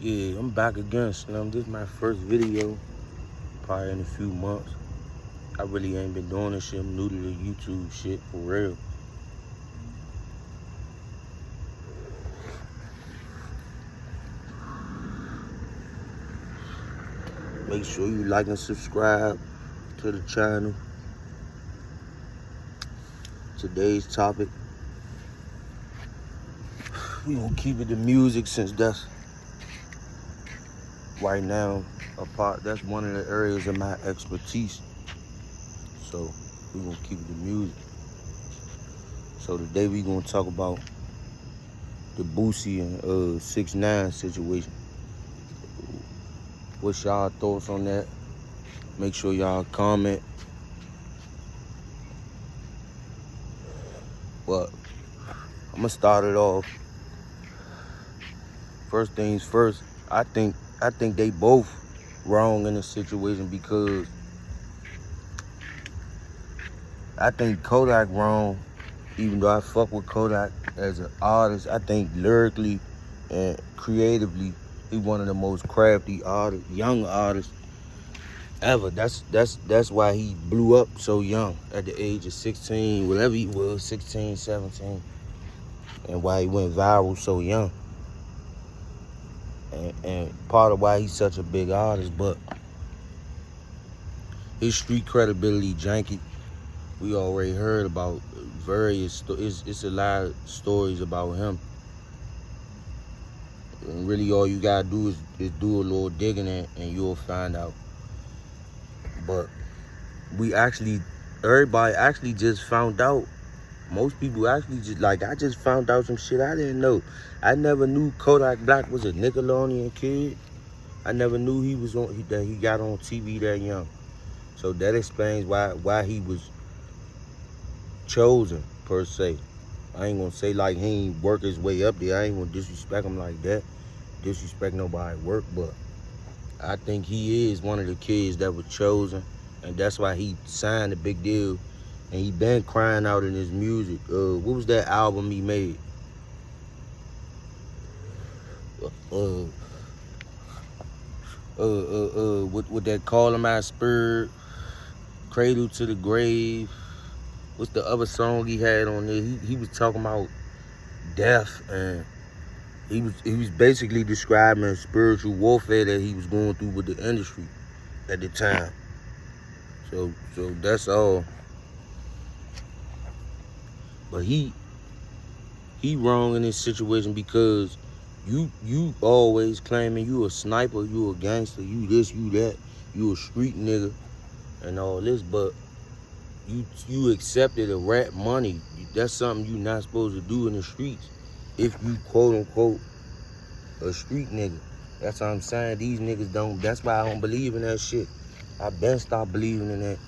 Yeah, I'm back again, Slim. This is my first video, probably in a few months. I really ain't been doing this shit. I'm new to the YouTube shit, for real. Make sure you like and subscribe to the channel. Today's topic, we gonna keep it to music since that's right now that's one of the areas of my expertise. So we gonna keep it to music. So today we gonna talk about the Boosie and 6ix9ine situation. What's y'all thoughts on that? Make sure y'all comment. But I'm gonna start it off. First things first, I think they both wrong in this situation because I think Kodak wrong, even though I fuck with Kodak as an artist. I think lyrically and creatively, he one of the most crafty artists, young artists ever. That's why he blew up so young at the age of 16, whatever he was, 16, 17, and why he went viral so young. And part of why he's such a big artist, but his street credibility janky. We already heard about various, it's a lot of stories about him. And really all you gotta do is do a little digging and you'll find out. But everybody actually just found out. Most people actually I just found out some shit I didn't know. I never knew Kodak Black was a Nickelodeon kid. I never knew that he got on TV that young. So that explains why he was chosen, per se. I ain't gonna say like he ain't work his way up there. I ain't gonna disrespect him like that. Disrespect nobody's work, but I think he is one of the kids that was chosen, and that's why he signed a big deal. And he been crying out in his music. What was that album he made? With that Call Him Out Spirit, Cradle to the Grave. What's the other song he had on there? He was talking about death, and he was basically describing spiritual warfare that he was going through with the industry at the time. So that's all. But he wrong in this situation because you always claiming you a sniper, you a gangster, you this, you that, you a street nigga and all this, but you accepted a rap money. That's something you not supposed to do in the streets if you quote unquote a street nigga. That's what I'm saying. These niggas don't. That's why I don't believe in that shit. I been stopped believing in that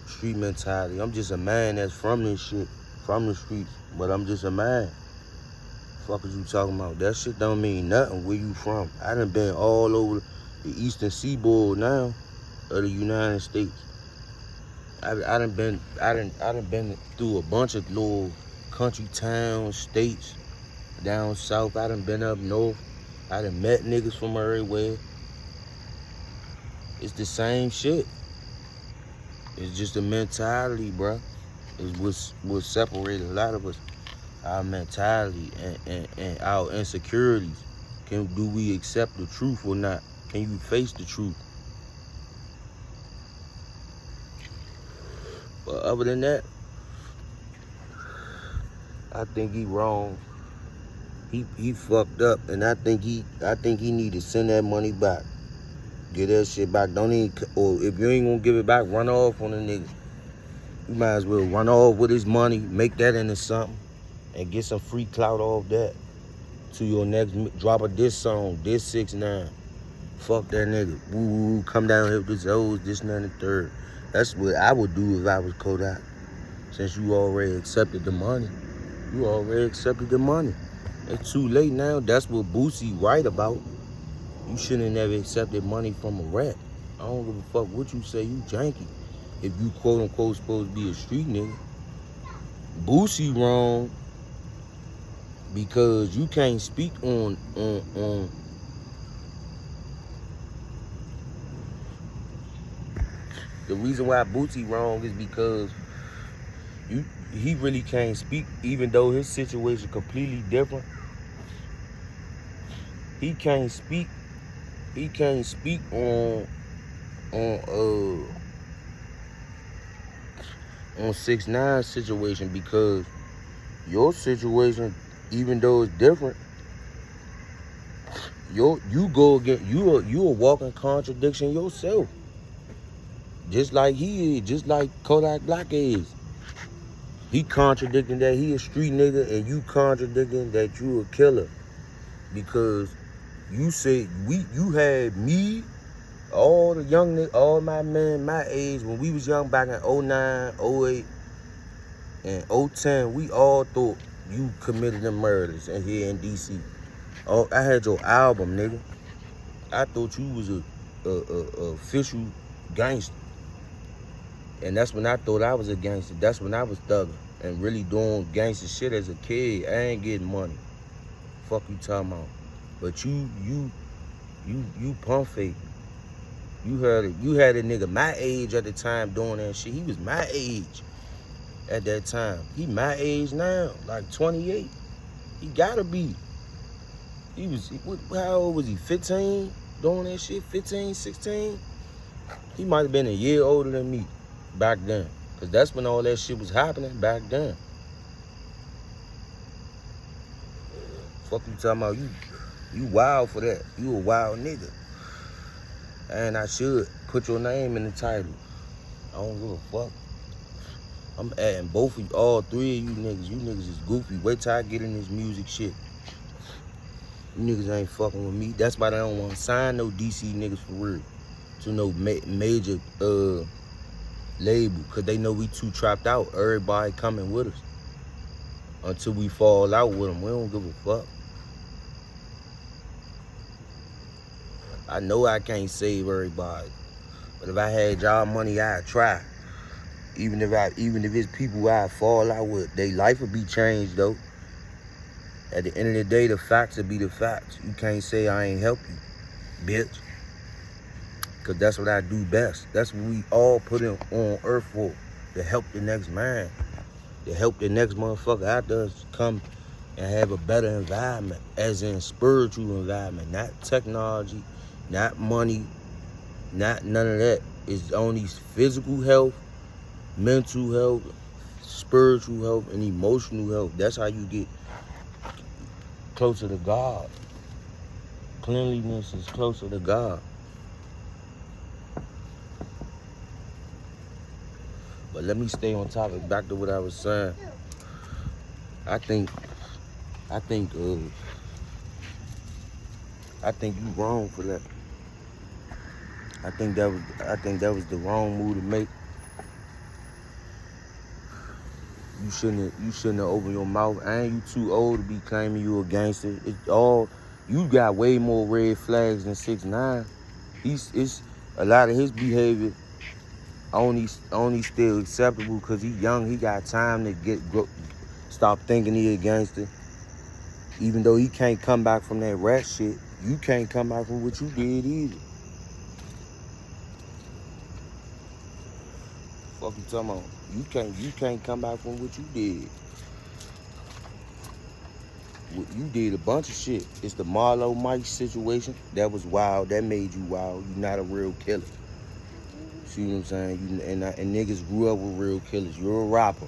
street mentality. I'm just a man that's from this shit, from the streets, but I'm just a man. Fuck is you talking about? That shit don't mean nothing. Where you from? I done been all over the eastern seaboard now of the United States. I done been through a bunch of little country towns, states, down south. I done been up north. I done met niggas from everywhere. It's the same shit. It's just a mentality, bruh. It's what separated a lot of us. Our mentality and our insecurities. Do we accept the truth or not? Can you face the truth? But other than that, I think he wrong. He fucked up, and I think he need to send that money back. Get that shit back. Don't even, or if you ain't gonna give it back, run off on the nigga. You might as well run off with his money, make that into something, and get some free clout off that. To your next drop of this song, this 6ix9ine. Fuck that nigga. Woo, come down here with this O's, this, and the third. That's what I would do if I was Kodak. Since you already accepted the money. You already accepted the money. It's too late now. That's what Boosie right about. You shouldn't have never accepted money from a rat. I don't give a fuck what you say, you janky. If you quote unquote supposed to be a street nigga. Boosie wrong because you can't speak on The reason why Boosie wrong is because he really can't speak, even though his situation completely different. He can't speak. He can't speak on 6ix9ine situation because your situation, even though it's different, you go against you a walking contradiction yourself. Just like he is, just like Kodak Black is. He contradicting that he a street nigga, and you contradicting that you a killer. Because you said you had me, all the young niggas, all my men my age, when we was young back in 09, 08, and 010, we all thought you committed them murders in here in DC. Oh, I had your album, nigga. I thought you was a official gangster. And that's when I thought I was a gangster. That's when I was thugging and really doing gangster shit as a kid. I ain't getting money. Fuck you talking about. But you pump fake. You had a nigga my age at the time doing that shit. He was my age at that time. He my age now, like 28. He gotta be. How old was he? 15 doing that shit? 15, 16? He might have been a year older than me back then. Cause that's when all that shit was happening back then. Fuck you talking about? You wild for that. You a wild nigga. And I should put your name in the title. I don't give a fuck. I'm adding both of you, all three of you niggas. You niggas is goofy. Wait till I get in this music shit. You niggas ain't fucking with me. That's why they don't want to sign no DC niggas for real. To no major label. Cause they know we too trapped out. Everybody coming with us. Until we fall out with them. We don't give a fuck. I know I can't save everybody. But if I had y'all money, I'd try. Even if it's people I fall out with, their life would be changed though. At the end of the day, the facts will be the facts. You can't say I ain't help you, bitch. Cause that's what I do best. That's what we all put in on earth for. To help the next man. To help the next motherfucker out there come and have a better environment. As in spiritual environment. Not technology, not money, not none of that. It's only physical health, mental health, spiritual health, and emotional health. That's how you get closer to God. Cleanliness is closer to God. But let me stay on topic. Back to what I was saying. I think you wrong for that. I think that was the wrong move to make. You shouldn't have opened your mouth. And you too old to be claiming you a gangster. You got way more red flags than 6ix9ine. It's a lot of his behavior only still acceptable because he young. He got time to stop thinking he a gangster. Even though he can't come back from that rat shit, you can't come back from what you did either. Fuck you talking about? You can't come back from what you did. You did a bunch of shit. It's the Marlo Mike situation. That was wild. That made you wild. You not a real killer. See what I'm saying? And niggas grew up with real killers. You're a rapper.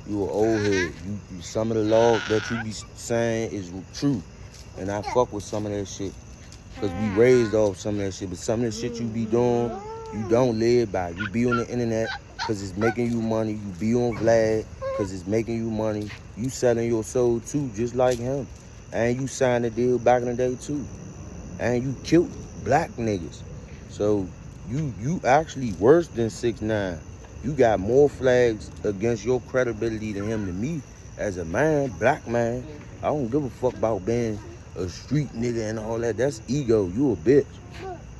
You an old head. Some of the law that you be saying is true. And I fuck with some of that shit. Because we raised off some of that shit. But some of the shit you be doing, you don't live by. You be on the internet because it's making you money. You be on Vlad because it's making you money. You selling your soul too, just like him. And you signed a deal back in the day too. And you killed black niggas. So you actually worse than 6ix9ine. You got more flags against your credibility than him to me as a man, black man. I don't give a fuck about being a street nigga and all that. That's ego. You a bitch.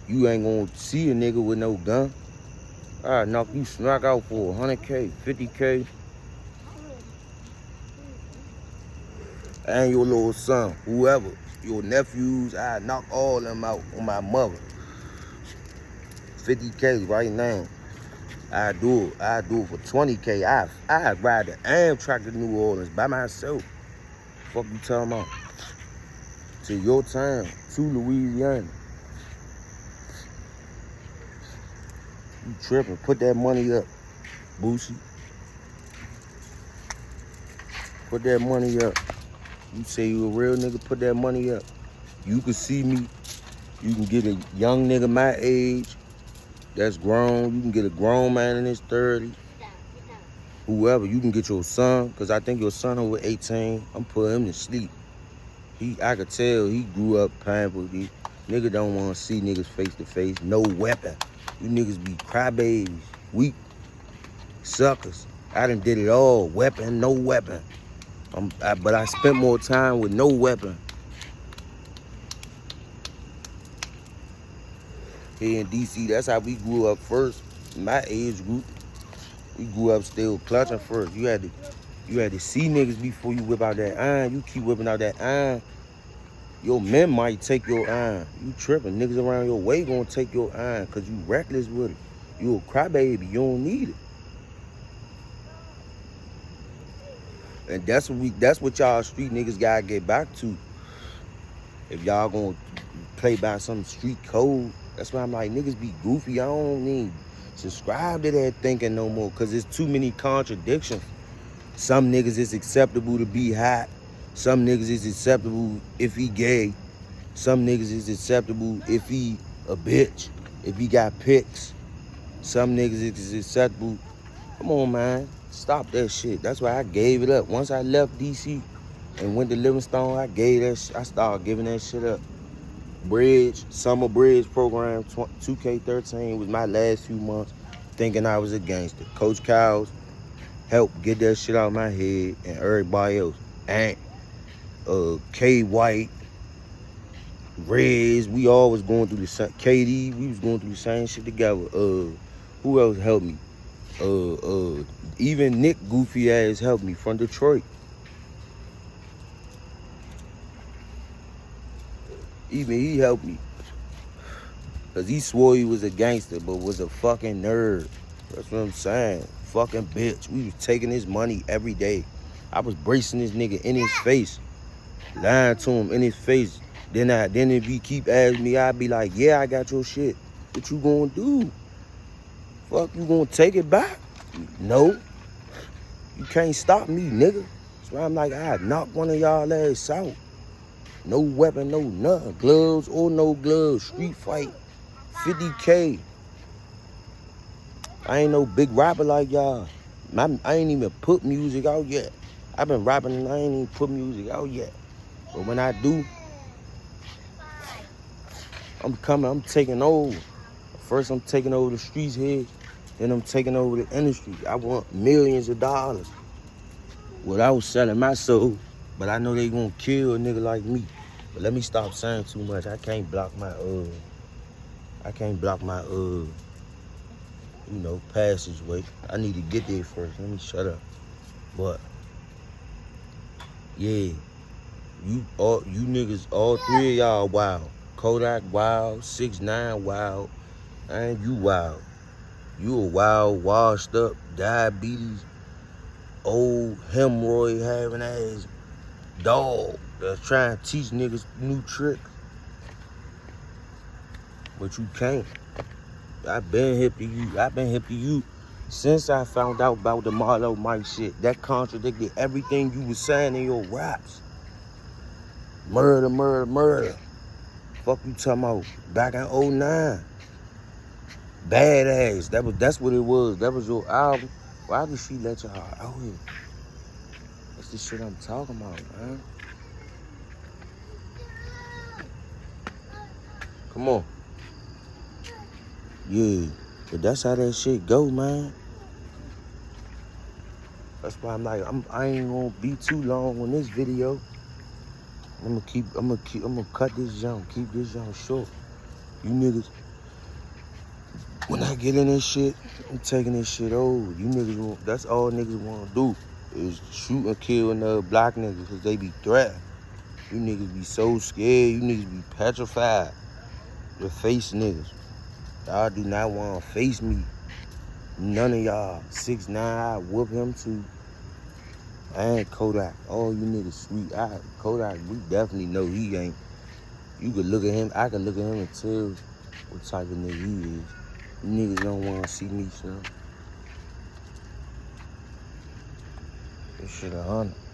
You ain't gonna see a nigga with no gun. I'll knock you smack out for 100K, 50K. And your little son, whoever, your nephews, I knock all them out on my mother. 50K right now. I do it. I do it for 20K. I ride the Amtrak to New Orleans by myself. Fuck you talking about? To your town, to Louisiana. You tripping? Put that money up, Boosie. Put that money up. You say you a real nigga, put that money up. You can see me. You can get a young nigga my age that's grown. You can get a grown man in his 30s. Whoever. You can get your son, because I think your son over 18. I'm putting him to sleep. I could tell he grew up pampered. Nigga don't want to see niggas face to face. No weapon. You niggas be crybabies, weak suckers. I done did it all. Weapon, no weapon. But I spent more time with no weapon. Here in DC, that's how we grew up first. My age group, we grew up still clutching first. You had to see niggas before you whip out that iron. You keep whipping out that iron, your men might take your iron. You tripping. Niggas around your way gonna take your iron because you reckless with it. You a crybaby. You don't need it. And that's what y'all street niggas gotta get back to. If y'all gonna play by some street code, that's why I'm like, niggas be goofy. I don't need subscribe to that thinking no more, because there's too many contradictions. Some niggas it's acceptable to be hot. Some niggas is acceptable if he gay. Some niggas is acceptable if he a bitch, if he got pics. Some niggas is acceptable. Come on, man. Stop that shit. That's why I gave it up. Once I left DC and went to Livingstone, I started giving that shit up. Summer Bridge program, 2K13 was my last few months thinking I was a gangster. Coach Cowles helped get that shit out of my head, and everybody else. K White, Rez, we all was going through the same. KD, we was going through the same shit together. Who else helped me? Even Nick goofy ass helped me from Detroit. Even he helped me. Cause he swore he was a gangster, but was a fucking nerd. That's what I'm saying. Fucking bitch. We was taking his money every day. I was bracing this nigga in his face. Lying to him in his face. Then if he keep asking me, I'd be like, yeah, I got your shit. What you gonna do? Fuck, you gonna take it back? No. You can't stop me, nigga. That's why I'm like, I'd knock one of y'all ass out. No weapon, no nothing. Gloves or no gloves. Street fight. 50K. I ain't no big rapper like y'all. I ain't even put music out yet. I've been rapping and I ain't even put music out yet. But when I do, I'm taking over. First I'm taking over the streets here, then I'm taking over the industry. I want millions of dollars without selling my soul. But I know they gonna kill a nigga like me. But let me stop saying too much. I can't block my passageway. I need to get there first. Let me shut up. But yeah, you niggas, all three of y'all wild. Kodak wild, 6ix9ine wild, and you wild. You a wild, washed up, diabetes, old hemorrhoid having ass dog that's trying to teach niggas new tricks. But you can't. I've been hip to you since I found out about the Marlo Mike shit. That contradicted everything you was saying in your raps. Murder, murder, murder. Fuck you talking about back in 09. Badass. That's what it was. That was your album. Why did she let y'all out here? That's the shit I'm talking about, man. Come on. Yeah. But that's how that shit go, man. That's why I'm like, I ain't gonna be too long on this video. I'm gonna cut this jump, keep this jump short. You niggas, when I get in this shit, I'm taking this shit over. You niggas, that's all niggas wanna do is shoot and kill another black nigga because they be threatened. You niggas be so scared, you niggas be petrified to face niggas. Y'all do not wanna face me. None of y'all 6'9", I whoop him too. And Kodak, all you niggas sweet. Kodak, we definitely know he ain't. You could look at him, I could look at him and tell what type of nigga he is. You niggas don't want to see me, son. This shit 100.